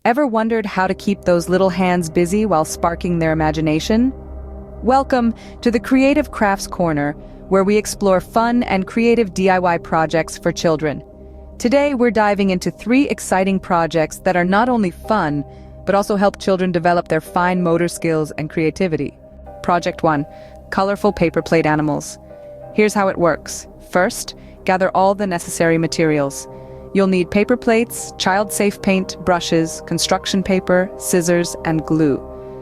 Ever wondered how to keep those little hands busy while sparking their imagination? Welcome to the Creative Crafts Corner, where we explore fun and creative DIY projects for children. Today, we're diving into 3 exciting projects that are not only fun, but also help children develop their fine motor skills and creativity. Project 1. Colorful paper plate animals. Here's how it works. First, gather all the necessary materials. You'll need paper plates, child-safe paint, brushes, construction paper, scissors, and glue.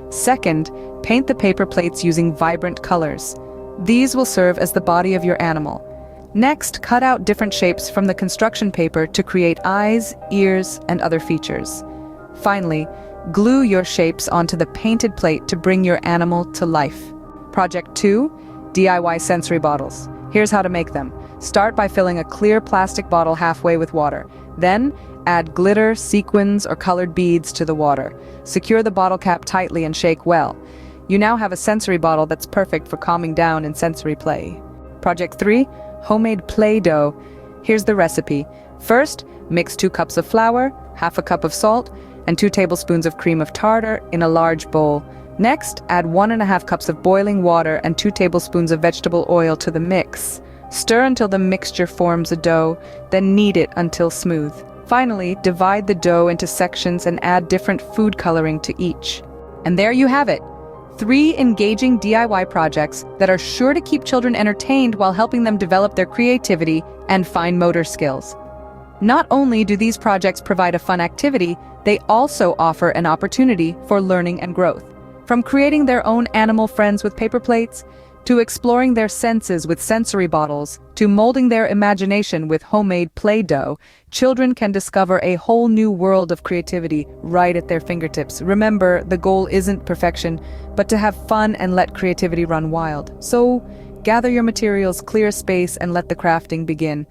Second, paint the paper plates using vibrant colors. These will serve as the body of your animal. Next, cut out different shapes from the construction paper to create eyes, ears, and other features. Finally, glue your shapes onto the painted plate to bring your animal to life. Project 2. DIY sensory bottles. Here's how to make them. Start by filling a clear plastic bottle halfway with water. Then, add glitter, sequins, or colored beads to the water. Secure the bottle cap tightly and shake well. You now have a sensory bottle that's perfect for calming down and sensory play. Project 3. Homemade Play-Doh. Here's the recipe. First, mix 2 cups of flour, half a cup of salt, and 2 tablespoons of cream of tartar in a large bowl. Next, add 1½ cups of boiling water and 2 tablespoons of vegetable oil to the mix. Stir until the mixture forms a dough, then knead it until smooth. Finally, divide the dough into sections and add different food coloring to each. And there you have it. 3 engaging DIY projects that are sure to keep children entertained while helping them develop their creativity and fine motor skills. Not only do these projects provide a fun activity, they also offer an opportunity for learning and growth. From creating their own animal friends with paper plates, to exploring their senses with sensory bottles, to molding their imagination with homemade Play-Doh, children can discover a whole new world of creativity right at their fingertips. Remember, the goal isn't perfection, but to have fun and let creativity run wild. So, gather your materials, clear space, and let the crafting begin.